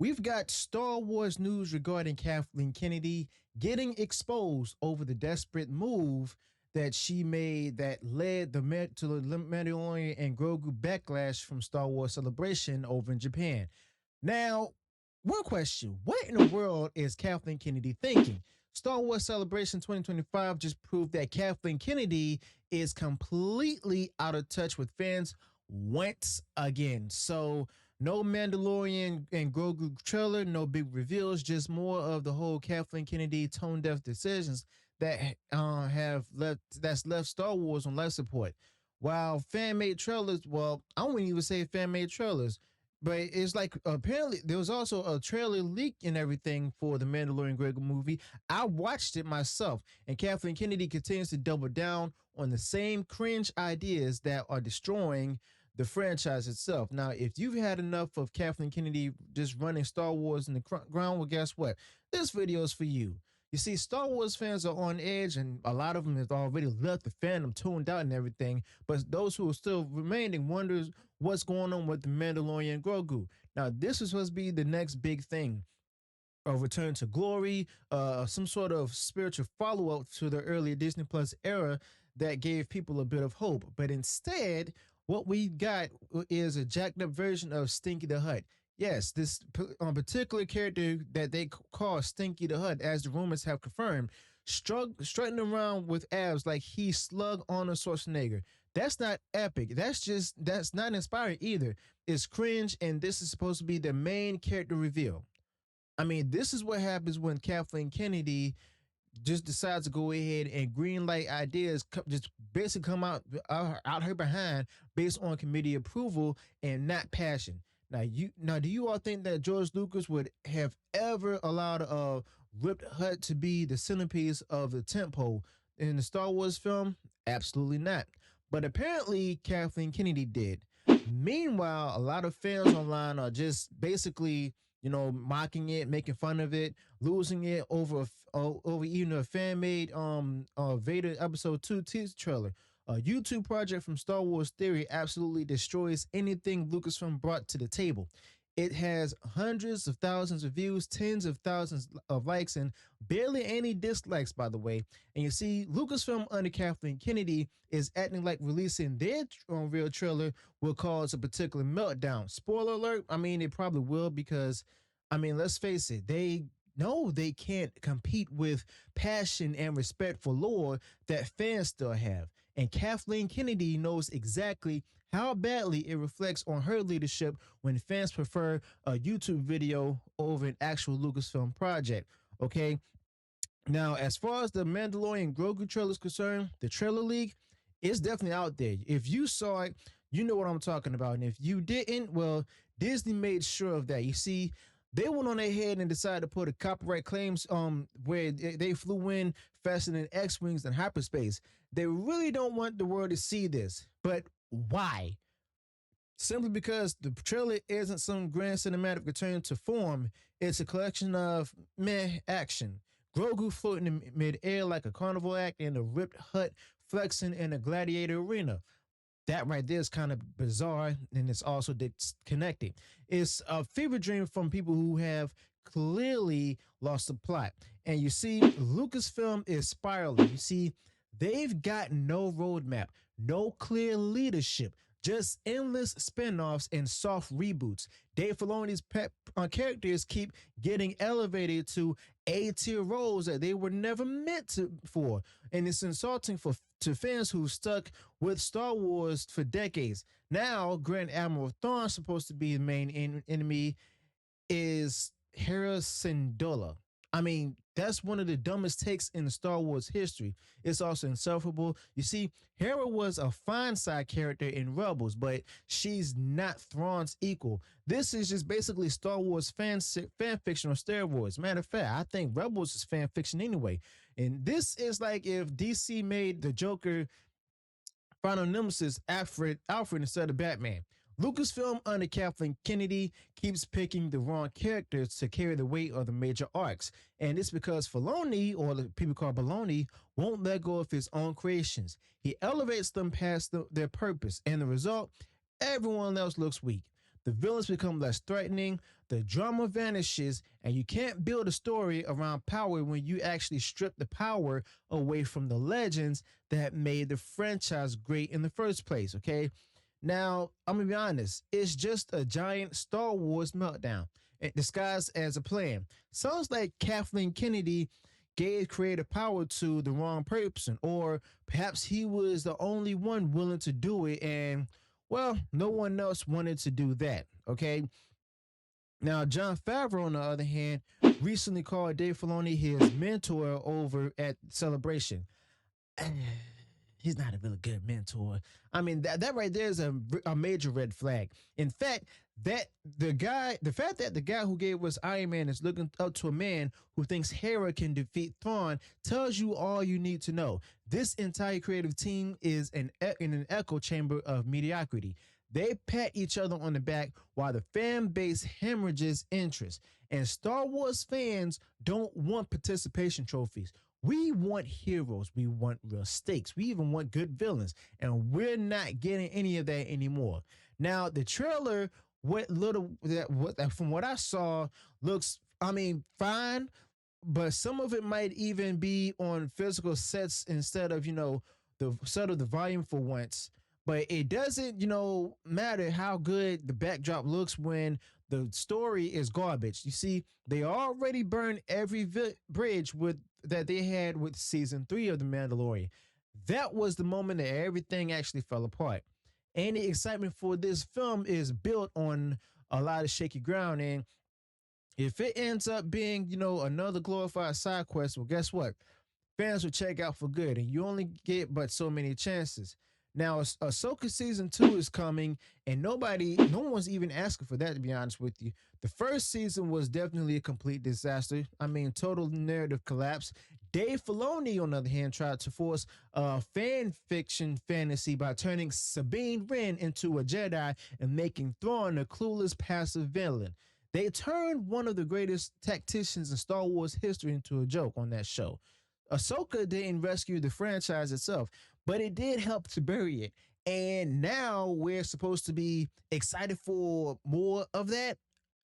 We've got Star Wars news regarding Kathleen Kennedy getting exposed over the desperate move that she made that led to the Mandalorian and Grogu backlash from Star Wars Celebration over in Japan. Now, one question: what in the world is Kathleen Kennedy thinking? Star Wars Celebration 2025 just proved that Kathleen Kennedy is completely out of touch with fans once again. So, no Mandalorian and Grogu trailer, no big reveals, just more of the whole Kathleen Kennedy tone deaf decisions that that's left Star Wars on life support. While fan made trailers, well, I wouldn't even say fan made trailers, but it's like apparently there was also a trailer leak and everything for the Mandalorian Grogu movie. I watched it myself, and Kathleen Kennedy continues to double down on the same cringe ideas that are destroying the franchise itself. Now, if you've had enough of Kathleen Kennedy just running Star Wars in the ground, well, guess what? This video is for you. You see, Star Wars fans are on edge, and a lot of them have already left the fandom, tuned out, and everything. But those who are still remaining wonders what's going on with the Mandalorian and Grogu. Now, this is supposed to be the next big thing. A return to glory, some sort of spiritual follow up to the earlier Disney Plus era that gave people a bit of hope. But instead, what we got is a jacked up version of Stinky the Hutt. Yes, this particular character that they call Stinky the Hutt, as the rumors have confirmed, strutting around with abs like he slug Arnold Schwarzenegger. That's not epic. That's not inspiring either. It's cringe, and this is supposed to be the main character reveal. I mean, this is what happens when Kathleen Kennedy just decides to go ahead and green light ideas, just basically come out her behind based on committee approval and not passion. Do you all think that George Lucas would have ever allowed a ripped Hutt to be the centerpiece of the tentpole in the Star Wars film? Absolutely not. But apparently, Kathleen Kennedy did. Meanwhile, a lot of fans online are just basically, mocking it, making fun of it, losing it over even a fan made Vader episode 2 teaser trailer. A YouTube project from Star Wars Theory absolutely destroys anything Lucasfilm brought to the table. It has hundreds of thousands of views, tens of thousands of likes, and barely any dislikes, by the way. And you see, Lucasfilm under Kathleen Kennedy is acting like releasing their real trailer will cause a particular meltdown. Spoiler alert, I mean, it probably will because, I mean, let's face it, they know they can't compete with passion and respect for lore that fans still have. And Kathleen Kennedy knows exactly how badly it reflects on her leadership when fans prefer a YouTube video over an actual Lucasfilm project. Okay. Now, as far as the Mandalorian Grogu trailer is concerned, the trailer leak is definitely out there. If you saw it, you know what I'm talking about. And if you didn't, well, Disney made sure of that. You see, they went on ahead and decided to put a copyright claims where they flew in faster than X-Wings in hyperspace. They really don't want the world to see this. But why? Simply because the trailer isn't some grand cinematic return to form. It's a collection of meh action. Grogu floating in mid-air like a carnival act and a ripped Hutt flexing in a gladiator arena. That right there is kind of bizarre, and it's also disconnected. It's a fever dream from people who have clearly lost the plot. And you see, Lucasfilm is spiraling. You see, they've got no roadmap, no clear leadership, just endless spin-offs and soft reboots. Dave Filoni's characters keep getting elevated to A-tier roles that they were never meant for. And it's insulting to fans who stuck with Star Wars for decades. Now, Grand Admiral Thrawn, supposed to be the main enemy, is Hera Syndulla. I mean, that's one of the dumbest takes in the Star Wars history. It's also insufferable. You see, Hera was a fine side character in Rebels, but she's not Thrawn's equal. This is just basically Star Wars fan fiction on steroids. Matter of fact, I think Rebels is fan fiction anyway. And this is like if DC made the Joker final nemesis Alfred instead of Batman. Lucasfilm under Kathleen Kennedy keeps picking the wrong characters to carry the weight of the major arcs. And it's because Filoni, or the people call Baloney, won't let go of his own creations. He elevates them past their purpose. And the result, everyone else looks weak. The villains become less threatening, the drama vanishes, and you can't build a story around power when you actually strip the power away from the legends that made the franchise great in the first place, okay? Now, I'm gonna be honest, it's just a giant Star Wars meltdown disguised as a plan. Sounds like Kathleen Kennedy gave creative power to the wrong person, or perhaps he was the only one willing to do it, and well, no one else wanted to do that. Okay. Now, John Favreau, on the other hand, recently called Dave Filoni his mentor over at Celebration. He's not a really good mentor. I mean, that right there is a major red flag. In fact, the fact that the guy who gave us Iron Man is looking up to a man who thinks Hera can defeat Thrawn tells you all you need to know. This entire creative team is in an echo chamber of mediocrity. They pat each other on the back while the fan base hemorrhages interest. And Star Wars fans don't want participation trophies. We want heroes. We want real stakes. We even want good villains. And we're not getting any of that anymore. Now, the trailer, from what I saw, looks, I mean, fine, but some of it might even be on physical sets instead of, the set of the volume for once. But it doesn't, matter how good the backdrop looks when the story is garbage. You see, they already burned every bridge that they had with season 3 of The Mandalorian. That was the moment that everything actually fell apart. And the excitement for this film is built on a lot of shaky ground. And if it ends up being, another glorified side quest, well, guess what? Fans will check out for good, and you only get but so many chances. Now, Ahsoka season 2 is coming, and no one's even asking for that, to be honest with you. The first season was definitely a complete disaster. I mean, total narrative collapse. Dave Filoni, on the other hand, tried to force a fan fiction fantasy by turning Sabine Wren into a Jedi and making Thrawn a clueless passive villain. They turned one of the greatest tacticians in Star Wars history into a joke on that show. Ahsoka didn't rescue the franchise itself, but it did help to bury it. And now we're supposed to be excited for more of that.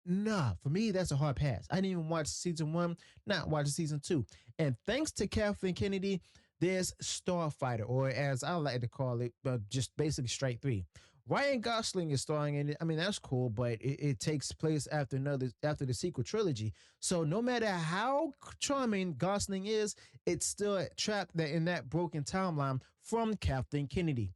Nah, for me, that's a hard pass. I didn't even watch season 1, not watch season 2. And thanks to Kathleen Kennedy, there's Starfighter, or as I like to call it, just basically Strike 3. Ryan Gosling is starring in it. I mean, that's cool, but it takes place after the sequel trilogy. So no matter how charming Gosling is, it's still trapped in that broken timeline from Kathleen Kennedy.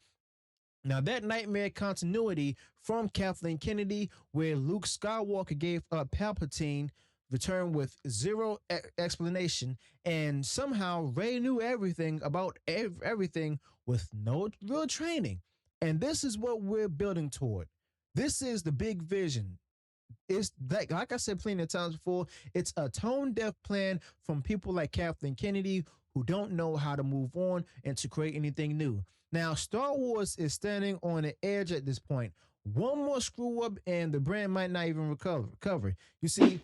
Now, that nightmare continuity from Kathleen Kennedy, where Luke Skywalker gave up Palpatine, returned with zero explanation, and somehow Rey knew everything about everything with no real training. And this is what we're building toward. This is the big vision. It's like I said plenty of times before, it's a tone deaf plan from people like Kathleen Kennedy who don't know how to move on and to create anything new. Now, Star Wars is standing on the edge at this point. One more screw up and the brand might not even recover. You see,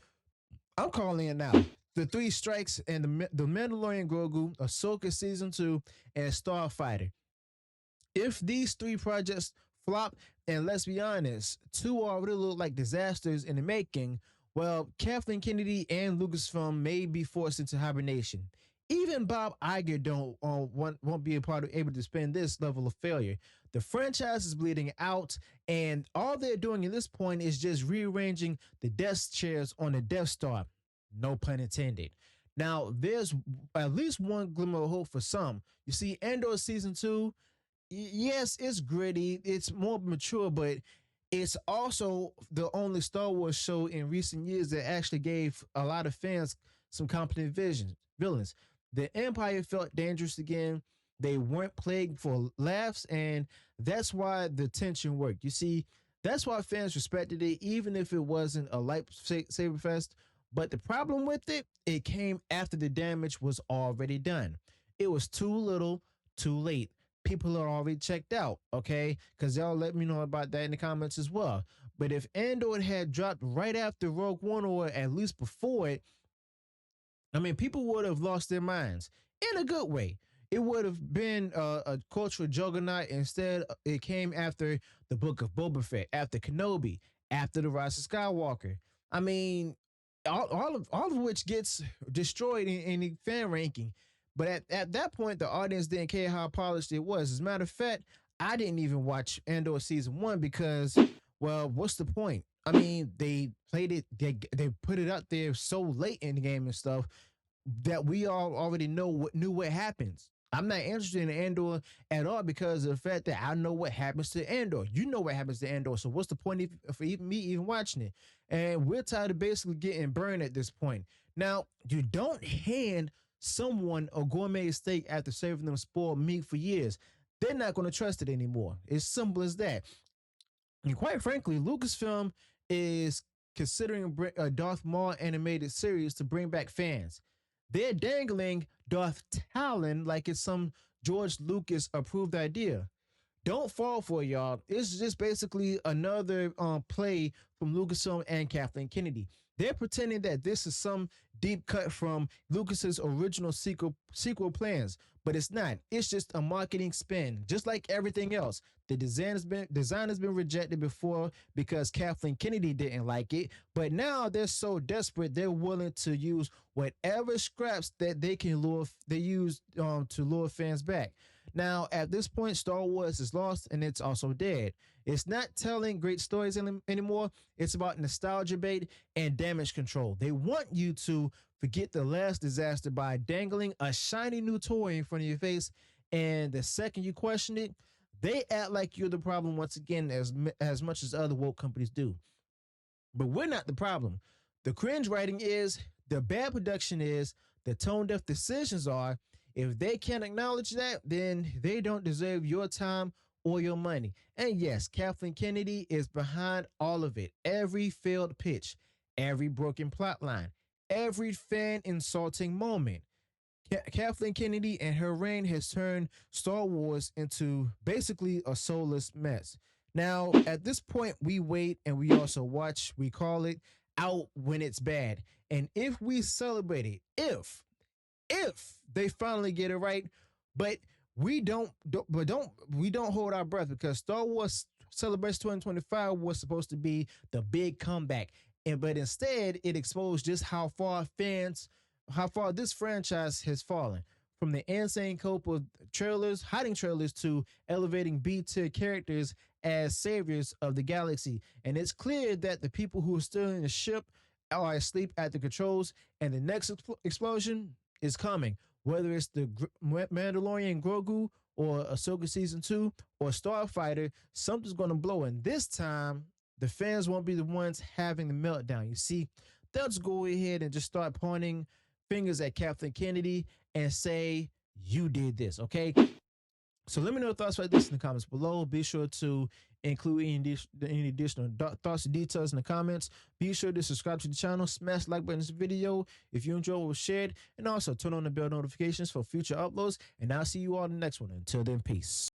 I'm calling it now. The Three Strikes and the Mandalorian Grogu, Ahsoka Season 2, and Starfighter. If these 3 projects flop, and let's be honest, 2 already look like disasters in the making, well, Kathleen Kennedy and Lucasfilm may be forced into hibernation. Even Bob Iger won't be able to spend this level of failure. The franchise is bleeding out, and all they're doing at this point is just rearranging the desk chairs on the Death Star. No pun intended. Now, there's at least one glimmer of hope for some. You see, Andor Season 2, yes, it's gritty, it's more mature, but it's also the only Star Wars show in recent years that actually gave a lot of fans some competent villains. The Empire felt dangerous again. They weren't plagued for laughs, and that's why the tension worked. You see, that's why fans respected it, even if it wasn't a lightsaber fest. But the problem with it, it came after the damage was already done. It was too little, too late. People are already checked out, okay? Because y'all let me know about that in the comments as well. But if Andor had dropped right after Rogue One, or at least before it, I mean, people would have lost their minds in a good way. It would have been a cultural juggernaut. Instead, it came after the Book of Boba Fett, after Kenobi, after the Rise of Skywalker. I mean, all of which gets destroyed in the fan ranking. But at that point, the audience didn't care how polished it was. As a matter of fact, I didn't even watch Andor season 1 because, well, what's the point? I mean, they played it, they put it out there so late in the game and stuff that we all already knew what happens. I'm not interested in Andor at all because of the fact that I know what happens to Andor. You know what happens to Andor. So what's the point for me even watching it? And we're tired of basically getting burned at this point. Now, you don't hand someone a gourmet steak after serving them spoiled meat for years. They're not going to trust it anymore. It's simple as that. And quite frankly, Lucasfilm is considering a Darth Maul animated series to bring back fans. They're dangling Darth Talon like it's some George Lucas approved idea. Don't fall for it, y'all. It's just basically another play from Lucasfilm and Kathleen Kennedy. They're pretending that this is some deep cut from Lucas's original sequel plans, but it's not. It's just a marketing spin, just like everything else. The design has been rejected before because Kathleen Kennedy didn't like it, but now they're so desperate they're willing to use whatever scraps that they use to lure fans back. Now, at this point, Star Wars is lost and it's also dead. It's not telling great stories anymore. It's about nostalgia bait and damage control. They want you to forget the last disaster by dangling a shiny new toy in front of your face. And the second you question it, they act like you're the problem once again, as much as other woke companies do. But we're not the problem. The cringe writing is, the bad production is, the tone deaf decisions are. If they can't acknowledge that, then they don't deserve your time or your money. And yes, Kathleen Kennedy is behind all of it. Every failed pitch, every broken plot line, every fan insulting moment. Kathleen Kennedy and her reign has turned Star Wars into basically a soulless mess. Now, at this point, we wait and we also watch. We call it out when it's bad. And if we celebrate it, if they finally get it right, but we don't hold our breath because Star Wars Celebration 2025 was supposed to be the big comeback, but instead it exposed just how far this franchise has fallen. From the insane cope of hiding trailers to elevating B-tier characters as saviors of the galaxy. And it's clear that the people who are still in the ship are asleep at the controls, and the next explosion is coming. Whether it's the Mandalorian and Grogu or Ahsoka Season 2 or Starfighter, something's going to blow. And this time, the fans won't be the ones having the meltdown. You see, they'll just go ahead and just start pointing fingers at Kathleen Kennedy and say, you did this, okay? So let me know your thoughts about this in the comments below. Be sure to include any additional thoughts and details in the comments. Be sure to subscribe to the channel, smash the like button in this video if you enjoyed what was shared, and also turn on the bell notifications for future uploads. And I'll see you all in the next one. Until then, peace.